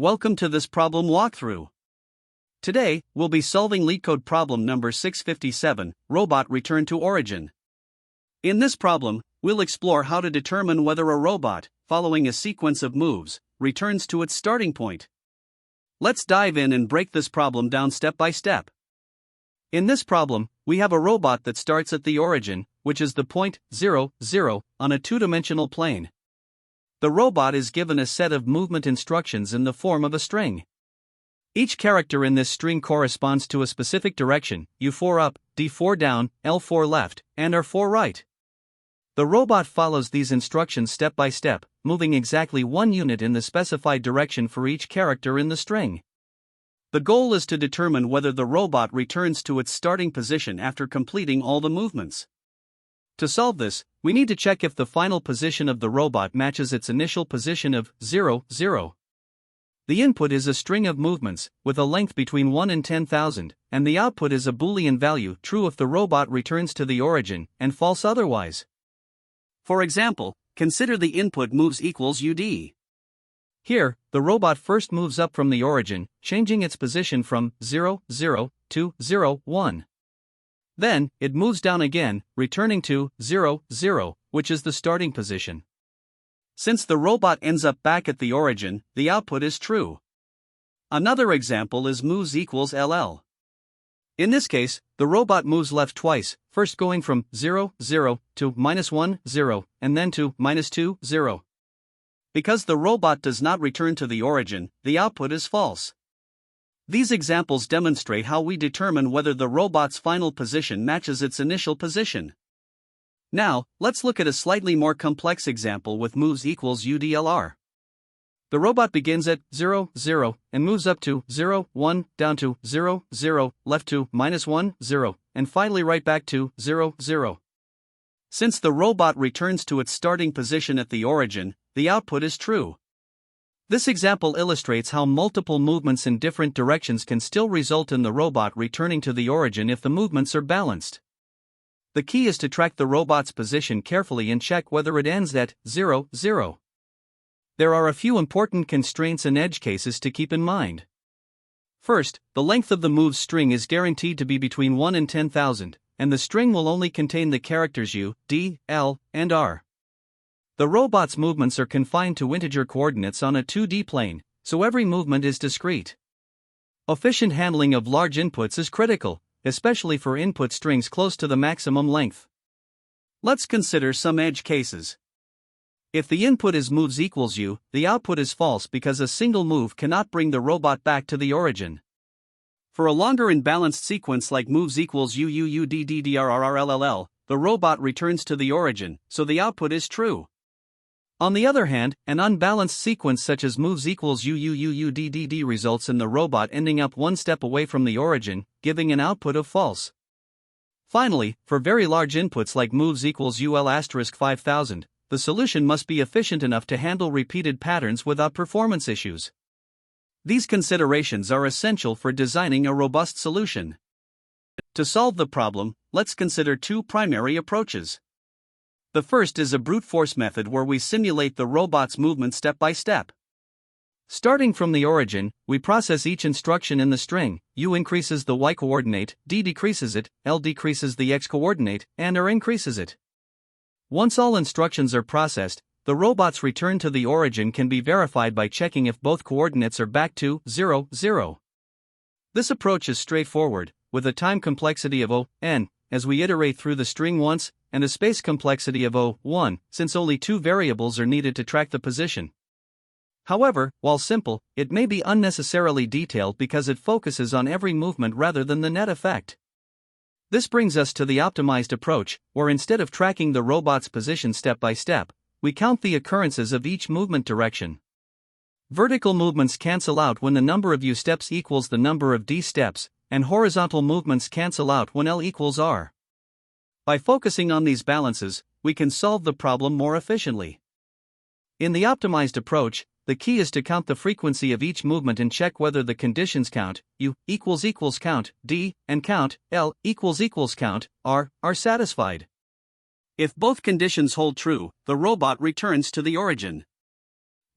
welcome to this problem walkthrough. Today, we'll be solving LeetCode problem number 657, Robot Return to Origin. In this problem, we'll explore how to determine whether a robot, following a sequence of moves, returns to its starting point. Let's dive in and break this problem down step by step. In this problem, we have a robot that starts at the origin, which is the point 0, 0, on a two-dimensional plane. The robot is given a set of movement instructions in the form of a string. Each character in this string corresponds to a specific direction: U4 up, D4 down, L4 left, and R4 right. The robot follows these instructions step by step, moving exactly one unit in the specified direction for each character in the string. The goal is to determine whether the robot returns to its starting position after completing all the movements. To solve this, we need to check if the final position of the robot matches its initial position of 0, 0. The input is a string of movements, with a length between 1 and 10,000, and the output is a Boolean value, true if the robot returns to the origin, and false otherwise. For example, consider the input moves equals UD. Here, the robot first moves up from the origin, changing its position from 0, 0 to 0, 1. Then, it moves down again, returning to 0, 0, which is the starting position. Since the robot ends up back at the origin, the output is true. Another example is moves equals LL. In this case, the robot moves left twice, first going from 0, 0 to -1, 0, and then to -2, 0. Because the robot does not return to the origin, the output is false. These examples demonstrate how we determine whether the robot's final position matches its initial position. Now, let's look at a slightly more complex example with moves equals UDLR. The robot begins at 0, 0, and moves up to 0, 1, down to 0, 0, left to -1, 0, and finally right back to 0, 0. Since the robot returns to its starting position at the origin, the output is true. This example illustrates how multiple movements in different directions can still result in the robot returning to the origin if the movements are balanced. The key is to track the robot's position carefully and check whether it ends at 0, 0. There are a few important constraints and edge cases to keep in mind. First, the length of the moves string is guaranteed to be between 1 and 10,000, and the string will only contain the characters U, D, L, and R. The robot's movements are confined to integer coordinates on a 2D plane, so every movement is discrete. Efficient handling of large inputs is critical, especially for input strings close to the maximum length. Let's consider some edge cases. If the input is moves equals U, the output is false because a single move cannot bring the robot back to the origin. For a longer imbalanced sequence like moves equals UUUDDDRRRLLL, the robot returns to the origin, so the output is true. On the other hand, an unbalanced sequence such as moves equals UUUUDDD results in the robot ending up one step away from the origin, giving an output of false. Finally, for very large inputs like moves equals UL*5000, the solution must be efficient enough to handle repeated patterns without performance issues. These considerations are essential for designing a robust solution. To solve the problem, let's consider two primary approaches. The first is a brute force method where we simulate the robot's movement step by step. Starting from the origin, we process each instruction in the string. U increases the y coordinate, D decreases it, L decreases the x coordinate, and R increases it. Once all instructions are processed, the robot's return to the origin can be verified by checking if both coordinates are back to 0, 0. This approach is straightforward, with a time complexity of O(n), as we iterate through the string once, and a space complexity of O(1), since only two variables are needed to track the position. However, while simple, it may be unnecessarily detailed because it focuses on every movement rather than the net effect. This brings us to the optimized approach, where instead of tracking the robot's position step by step, we count the occurrences of each movement direction. Vertical movements cancel out when the number of U steps equals the number of D steps, and horizontal movements cancel out when L equals R. By focusing on these balances, we can solve the problem more efficiently. In the optimized approach, the key is to count the frequency of each movement and check whether the conditions count U == count D and count L == count R are satisfied. If both conditions hold true, the robot returns to the origin.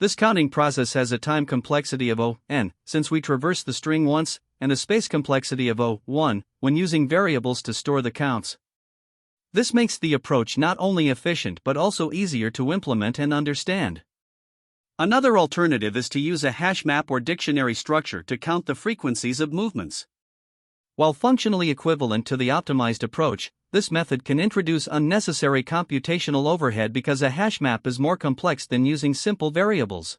This counting process has a time complexity of O(n), since we traverse the string once, and a space complexity of O(1) when using variables to store the counts. This makes the approach not only efficient but also easier to implement and understand. Another alternative is to use a hash map or dictionary structure to count the frequencies of movements. While functionally equivalent to the optimized approach, this method can introduce unnecessary computational overhead because a hash map is more complex than using simple variables.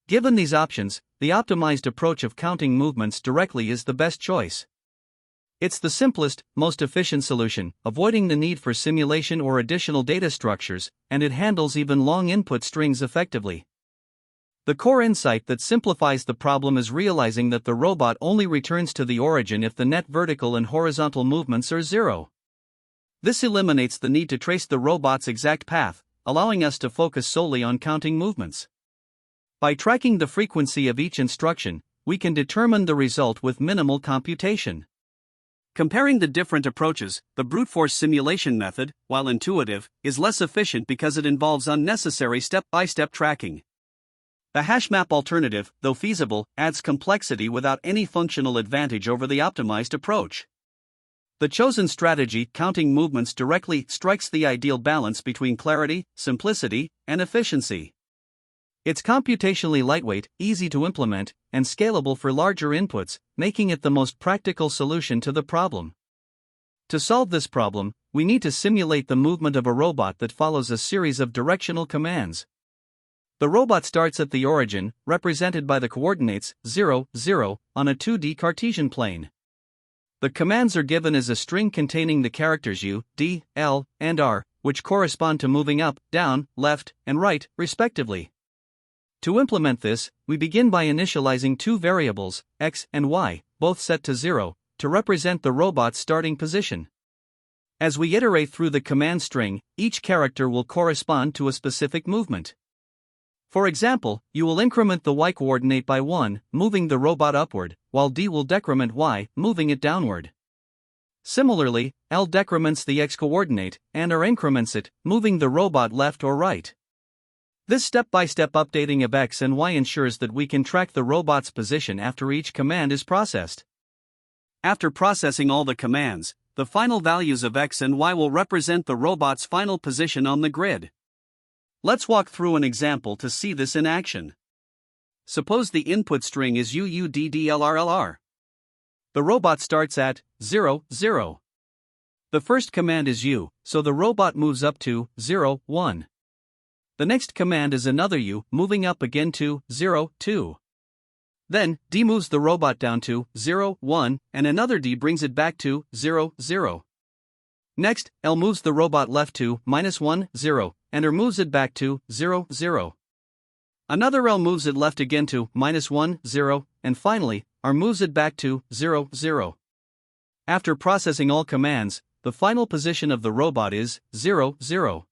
Given these options, the optimized approach of counting movements directly is the best choice. It's the simplest, most efficient solution, avoiding the need for simulation or additional data structures, and it handles even long input strings effectively. The core insight that simplifies the problem is realizing that the robot only returns to the origin if the net vertical and horizontal movements are zero. This eliminates the need to trace the robot's exact path, allowing us to focus solely on counting movements. By tracking the frequency of each instruction, we can determine the result with minimal computation. Comparing the different approaches, the brute force simulation method, while intuitive, is less efficient because it involves unnecessary step-by-step tracking. The hash map alternative, though feasible, adds complexity without any functional advantage over the optimized approach. The chosen strategy, counting movements directly, strikes the ideal balance between clarity, simplicity, and efficiency. It's computationally lightweight, easy to implement, and scalable for larger inputs, making it the most practical solution to the problem. To solve this problem, we need to simulate the movement of a robot that follows a series of directional commands. The robot starts at the origin, represented by the coordinates 0, 0, on a 2D Cartesian plane. The commands are given as a string containing the characters U, D, L, and R, which correspond to moving up, down, left, and right, respectively. To implement this, we begin by initializing two variables, x and y, both set to 0, to represent the robot's starting position. As we iterate through the command string, each character will correspond to a specific movement. For example, you will increment the y coordinate by 1, moving the robot upward, while D will decrement y, moving it downward. Similarly, L decrements the x coordinate, and R increments it, moving the robot left or right. This step-by-step updating of x and y ensures that we can track the robot's position after each command is processed. After processing all the commands, the final values of x and y will represent the robot's final position on the grid. Let's walk through an example to see this in action. Suppose the input string is UUDDLRLR. The robot starts at 0, 0. The first command is U, so the robot moves up to 0, 1. The next command is another U, moving up again to 0, 2. Then, D moves the robot down to 0, 1, and another D brings it back to 0, 0. Next, L moves the robot left to -1, 0, and R moves it back to 0, 0. Another L moves it left again to -1, 0, and finally, R moves it back to 0, 0. After processing all commands, the final position of the robot is 0, 0.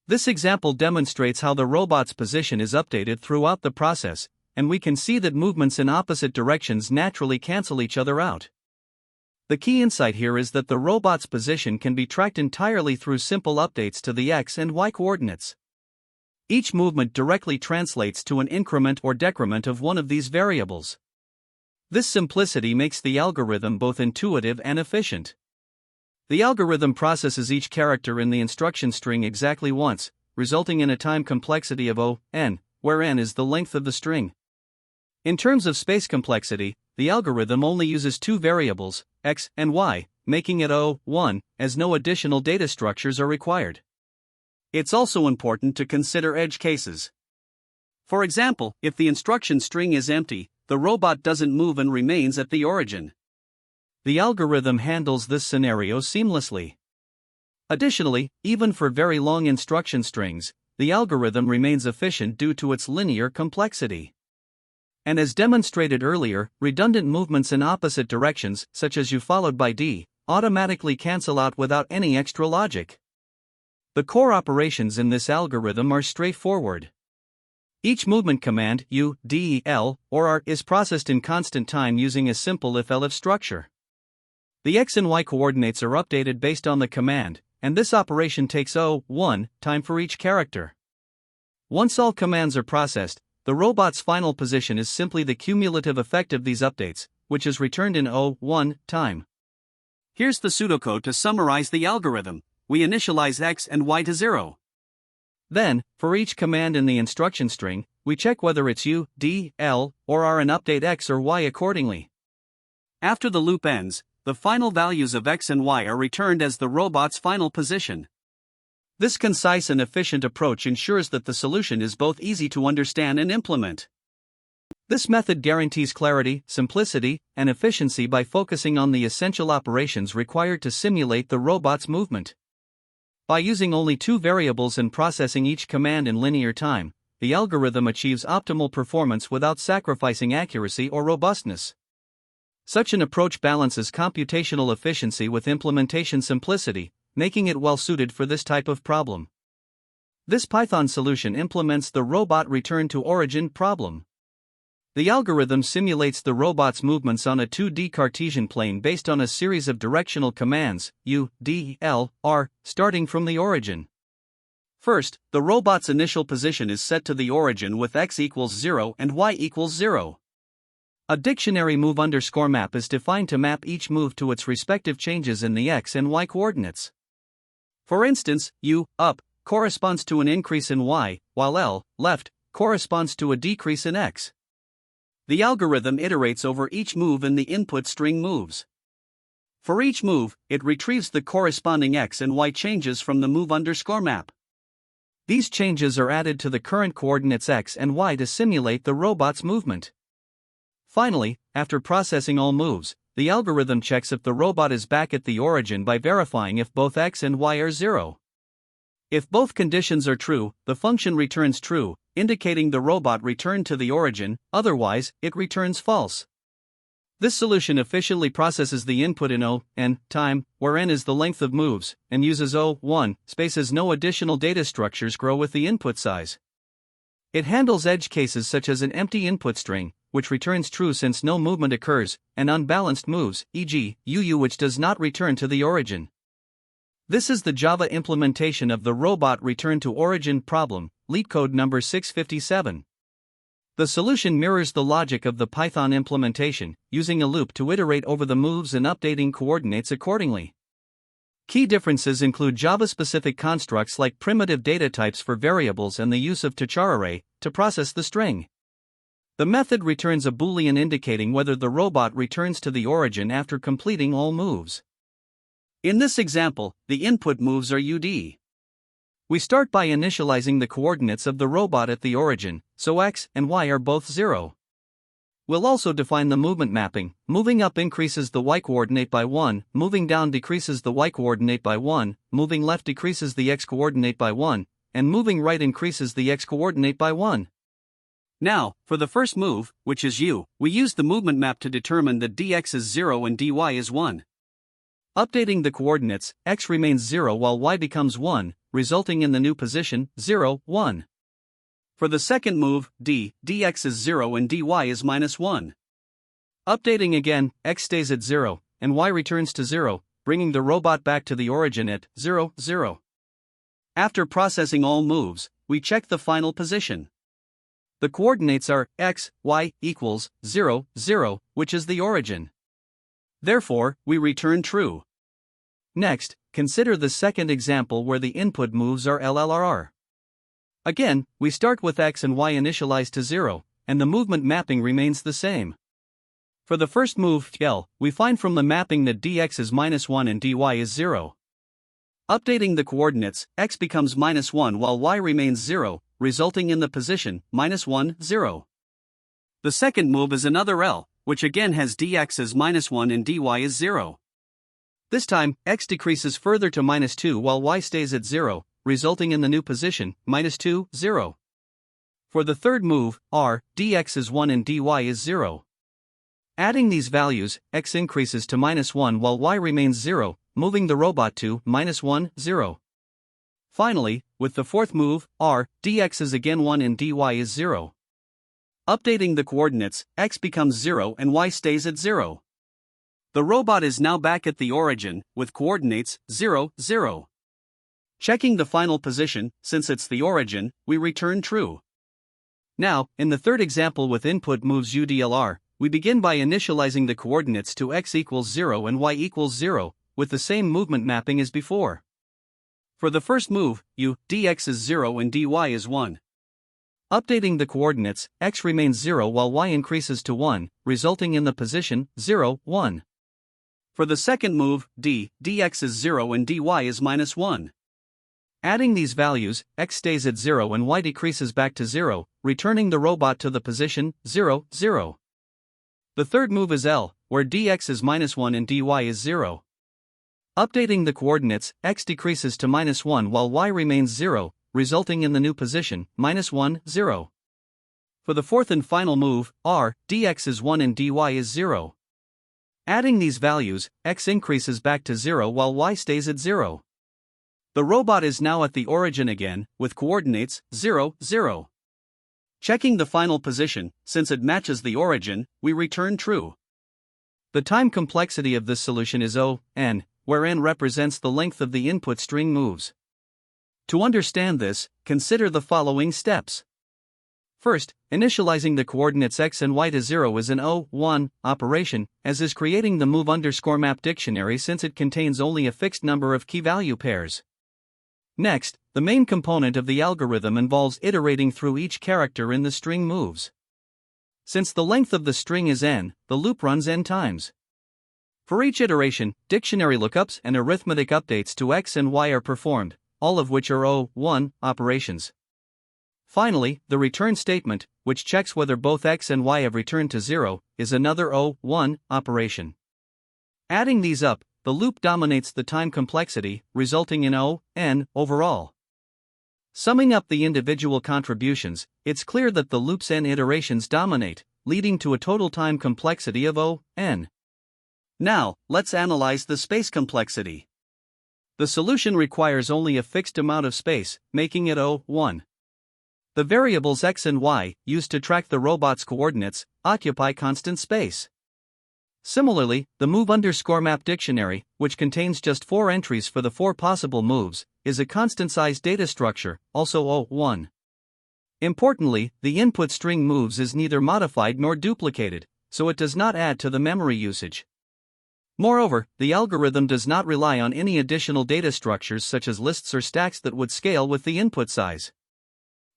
This example demonstrates how the robot's position is updated throughout the process, and we can see that movements in opposite directions naturally cancel each other out. The key insight here is that the robot's position can be tracked entirely through simple updates to the x and y coordinates. Each movement directly translates to an increment or decrement of one of these variables. This simplicity makes the algorithm both intuitive and efficient. The algorithm processes each character in the instruction string exactly once, resulting in a time complexity of O(n), where n is the length of the string. In terms of space complexity, the algorithm only uses two variables, x and y, making it O(1), as no additional data structures are required. It's also important to consider edge cases. For example, if the instruction string is empty, the robot doesn't move and remains at the origin. The algorithm handles this scenario seamlessly. Additionally, even for very long instruction strings, the algorithm remains efficient due to its linear complexity. And as demonstrated earlier, redundant movements in opposite directions, such as U followed by D, automatically cancel out without any extra logic. The core operations in this algorithm are straightforward. Each movement command, U, D, L, or R, is processed in constant time using a simple if-elif structure. The x and y coordinates are updated based on the command, and this operation takes O(1) time for each character. Once all commands are processed, the robot's final position is simply the cumulative effect of these updates, which is returned in O1 time. Here's the pseudocode to summarize the algorithm. We initialize x and y to 0. Then, for each command in the instruction string, we check whether it's U, D, L, or R and update x or y accordingly. After the loop ends, the final values of x and y are returned as the robot's final position. This concise and efficient approach ensures that the solution is both easy to understand and implement. This method guarantees clarity, simplicity, and efficiency by focusing on the essential operations required to simulate the robot's movement. By using only two variables and processing each command in linear time, the algorithm achieves optimal performance without sacrificing accuracy or robustness. Such an approach balances computational efficiency with implementation simplicity, making it well suited for this type of problem. This Python solution implements the robot return to origin problem. The algorithm simulates the robot's movements on a 2D Cartesian plane based on a series of directional commands, U, D, L, R, starting from the origin. First, the robot's initial position is set to the origin with x equals 0 and y equals 0. A dictionary move_map is defined to map each move to its respective changes in the x and y coordinates. For instance, U, up, corresponds to an increase in y, while L, left, corresponds to a decrease in x. The algorithm iterates over each move in the input string moves. For each move, it retrieves the corresponding x and y changes from the move_map. These changes are added to the current coordinates x and y to simulate the robot's movement. Finally, after processing all moves, the algorithm checks if the robot is back at the origin by verifying if both x and y are 0. If both conditions are true, the function returns true, indicating the robot returned to the origin, otherwise, it returns false. This solution efficiently processes the input in O(n) time, where n is the length of moves, and uses O(1) space as no additional data structures grow with the input size. It handles edge cases such as an empty input string, which returns true since no movement occurs, and unbalanced moves, e.g., UU, which does not return to the origin. This is the Java implementation of the robot return to origin problem, LeetCode number 657. The solution mirrors the logic of the Python implementation, using a loop to iterate over the moves and updating coordinates accordingly. Key differences include Java-specific constructs like primitive data types for variables and the use of tchararray to process the string. The method returns a boolean indicating whether the robot returns to the origin after completing all moves. In this example, the input moves are UD. We start by initializing the coordinates of the robot at the origin, so x and y are both 0. We'll also define the movement mapping. Moving up increases the y coordinate by 1, moving down decreases the y coordinate by 1, moving left decreases the x coordinate by 1, and moving right increases the x coordinate by 1. Now, for the first move, which is u, we use the movement map to determine that dx is 0 and dy is 1. Updating the coordinates, x remains 0 while y becomes 1, resulting in the new position, 0, 1. For the second move, dx is 0 and dy is -1. Updating again, x stays at 0, and y returns to 0, bringing the robot back to the origin at 0, 0. After processing all moves, we check the final position. The coordinates are x, y equals 0, 0, which is the origin. Therefore, we return true. Next, consider the second example where the input moves are LLRR. Again, we start with x and y initialized to 0, and the movement mapping remains the same. For the first move, L, we find from the mapping that dx is -1 and dy is 0. Updating the coordinates, x becomes -1 while y remains 0, resulting in the position, -1, 0. The second move is another L, which again has dx as -1 and dy is 0. This time, x decreases further to -2 while y stays at 0, resulting in the new position, -2, 0. For the third move, R, dx is 1 and dy is 0. Adding these values, x increases to -1 while y remains 0, moving the robot to -1, 0. Finally, with the fourth move, R, dx is again 1 and dy is 0. Updating the coordinates, x becomes 0 and y stays at 0. The robot is now back at the origin, with coordinates 0, 0. Checking the final position, since it's the origin, we return true. Now, in the third example with input moves UDLR, we begin by initializing the coordinates to x equals 0 and y equals 0, with the same movement mapping as before. For the first move, dx is 0 and dy is 1. Updating the coordinates, x remains 0 while y increases to 1, resulting in the position 0, 1. For the second move, dx is 0 and dy is minus 1. Adding these values, x stays at 0 and y decreases back to 0, returning the robot to the position 0, 0. The third move is L, where dx is minus 1 and dy is 0. Updating the coordinates, x decreases to minus 1 while y remains 0, resulting in the new position, minus 1, 0. For the fourth and final move, R, dx is 1 and dy is 0. Adding these values, x increases back to 0 while y stays at 0. The robot is now at the origin again, with coordinates 0, 0. Checking the final position, since it matches the origin, we return true. The time complexity of this solution is O, n, where n represents the length of the input string moves. To understand this, consider the following steps. First, initializing the coordinates x and y to 0 is an O1 operation, as is creating the move_map dictionary since it contains only a fixed number of key value pairs. Next, the main component of the algorithm involves iterating through each character in the string moves. Since the length of the string is n, the loop runs n times. For each iteration, dictionary lookups and arithmetic updates to x and y are performed, all of which are O1 operations. Finally, the return statement, which checks whether both x and y have returned to 0, is another O1 operation. Adding these up, the loop dominates the time complexity, resulting in O(n) overall. Summing up the individual contributions, it's clear that the loop's n iterations dominate, leading to a total time complexity of O(n). Now, let's analyze the space complexity. The solution requires only a fixed amount of space, making it O(1). The variables x and y, used to track the robot's coordinates, occupy constant space. Similarly, the move_map dictionary, which contains just 4 entries for the 4 possible moves, is a constant-size data structure, also O(1). Importantly, the input string moves is neither modified nor duplicated, so it does not add to the memory usage. Moreover, the algorithm does not rely on any additional data structures such as lists or stacks that would scale with the input size.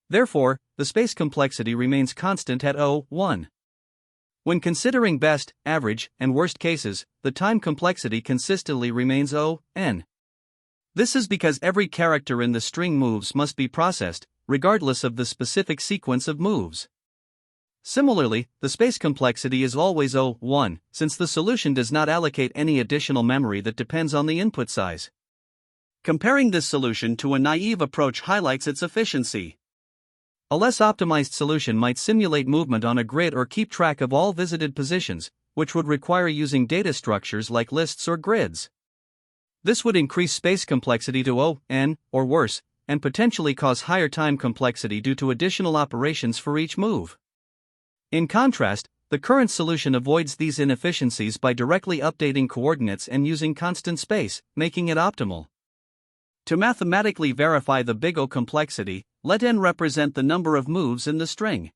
Therefore, the space complexity remains constant at O(1). When considering best, average, and worst cases, the time complexity consistently remains O(n). This is because every character in the string moves must be processed, regardless of the specific sequence of moves. Similarly, the space complexity is always O(1), since the solution does not allocate any additional memory that depends on the input size. Comparing this solution to a naive approach highlights its efficiency. A less optimized solution might simulate movement on a grid or keep track of all visited positions, which would require using data structures like lists or grids. This would increase space complexity to O(n), or worse, and potentially cause higher time complexity due to additional operations for each move. In contrast, the current solution avoids these inefficiencies by directly updating coordinates and using constant space, making it optimal. To mathematically verify the big O complexity, let n represent the number of moves in the string.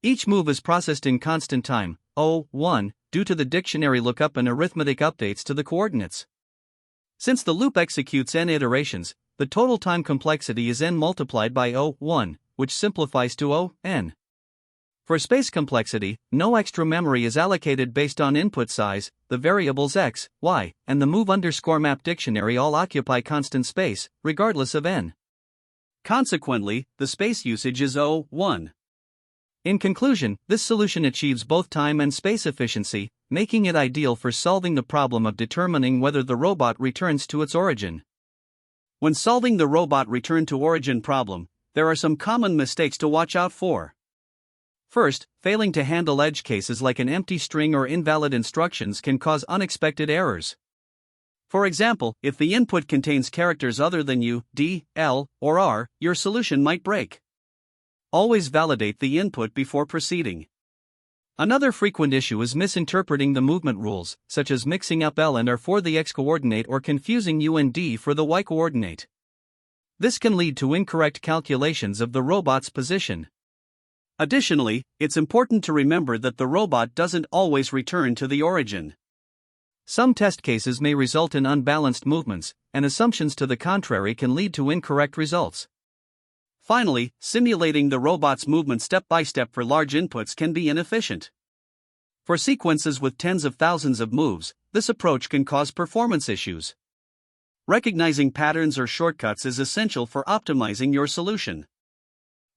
Each move is processed in constant time, O(1), due to the dictionary lookup and arithmetic updates to the coordinates. Since the loop executes n iterations, the total time complexity is n multiplied by O(1), which simplifies to O(n). For space complexity, no extra memory is allocated based on input size, the variables x, y, and the move_map dictionary all occupy constant space, regardless of n. Consequently, the space usage is O(1). In conclusion, this solution achieves both time and space efficiency, making it ideal for solving the problem of determining whether the robot returns to its origin. When solving the robot return to origin problem, there are some common mistakes to watch out for. First, failing to handle edge cases like an empty string or invalid instructions can cause unexpected errors. For example, if the input contains characters other than U, D, L, or R, your solution might break. Always validate the input before proceeding. Another frequent issue is misinterpreting the movement rules, such as mixing up L and R for the x coordinate or confusing U and D for the y coordinate. This can lead to incorrect calculations of the robot's position. Additionally, it's important to remember that the robot doesn't always return to the origin. Some test cases may result in unbalanced movements, and assumptions to the contrary can lead to incorrect results. Finally, simulating the robot's movement step by step for large inputs can be inefficient. For sequences with tens of thousands of moves, this approach can cause performance issues. Recognizing patterns or shortcuts is essential for optimizing your solution.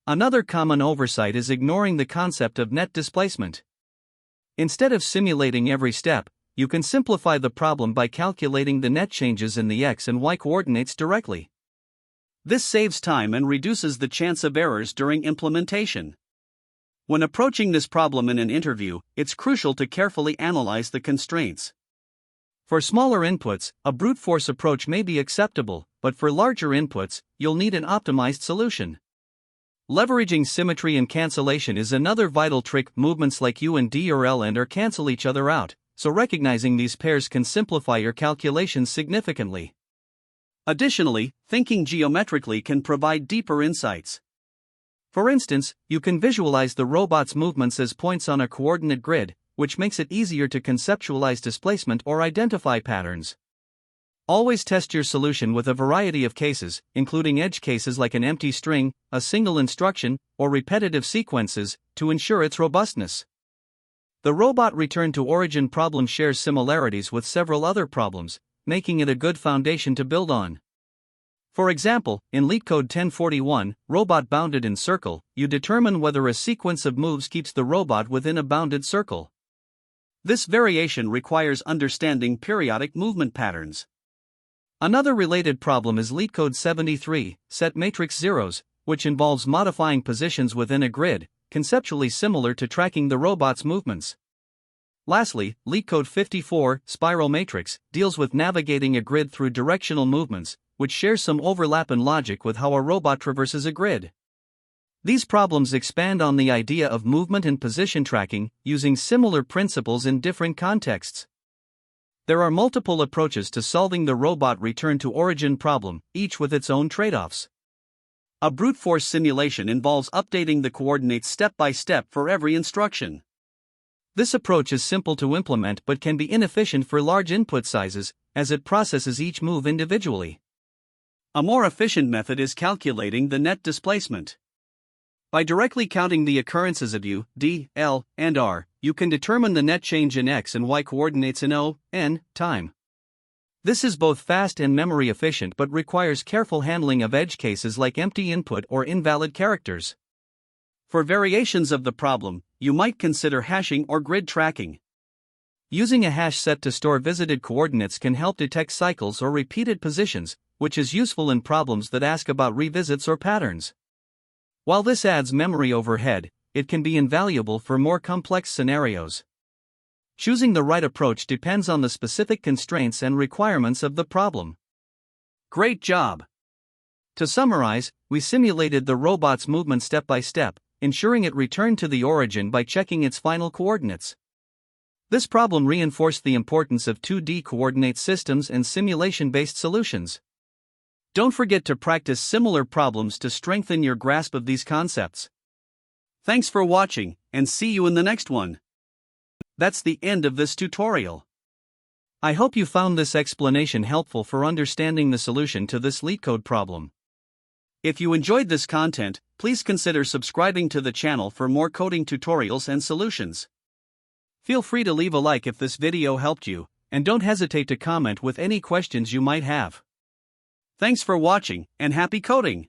Another common oversight is ignoring the concept of net displacement. Instead of simulating every step, you can simplify the problem by calculating the net changes in the x and y coordinates directly. This saves time and reduces the chance of errors during implementation. When approaching this problem in an interview, it's crucial to carefully analyze the constraints. For smaller inputs, a brute force approach may be acceptable, but for larger inputs, you'll need an optimized solution. Leveraging symmetry and cancellation is another vital trick. Movements like U and D or L and or cancel each other out, so recognizing these pairs can simplify your calculations significantly. Additionally, thinking geometrically can provide deeper insights. For instance, you can visualize the robot's movements as points on a coordinate grid, which makes it easier to conceptualize displacement or identify patterns. Always test your solution with a variety of cases, including edge cases like an empty string, a single instruction, or repetitive sequences, to ensure its robustness. The robot return to origin problem shares similarities with several other problems, making it a good foundation to build on. For example, in LeetCode 1041, Robot Bounded in Circle, you determine whether a sequence of moves keeps the robot within a bounded circle. This variation requires understanding periodic movement patterns. Another related problem is LeetCode 73, Set Matrix Zeros, which involves modifying positions within a grid, conceptually similar to tracking the robot's movements. Lastly, LeetCode 54, Spiral Matrix, deals with navigating a grid through directional movements, which shares some overlap in logic with how a robot traverses a grid. These problems expand on the idea of movement and position tracking, using similar principles in different contexts. There are multiple approaches to solving the robot return to origin problem, each with its own trade-offs. A brute force simulation involves updating the coordinates step by step for every instruction. This approach is simple to implement but can be inefficient for large input sizes, as it processes each move individually. A more efficient method is calculating the net displacement. By directly counting the occurrences of U, D, L, and R, you can determine the net change in x and y coordinates in O, N, time. This is both fast and memory efficient but requires careful handling of edge cases like empty input or invalid characters. For variations of the problem, you might consider hashing or grid tracking. Using a hash set to store visited coordinates can help detect cycles or repeated positions, which is useful in problems that ask about revisits or patterns. While this adds memory overhead, it can be invaluable for more complex scenarios. Choosing the right approach depends on the specific constraints and requirements of the problem. Great job! To summarize, we simulated the robot's movement step by step, ensuring it returned to the origin by checking its final coordinates. This problem reinforced the importance of 2D coordinate systems and simulation-based solutions. Don't forget to practice similar problems to strengthen your grasp of these concepts. Thanks for watching, and see you in the next one. That's the end of this tutorial. I hope you found this explanation helpful for understanding the solution to this LeetCode problem. If you enjoyed this content, please consider subscribing to the channel for more coding tutorials and solutions. Feel free to leave a like if this video helped you, and don't hesitate to comment with any questions you might have. Thanks for watching, and happy coding!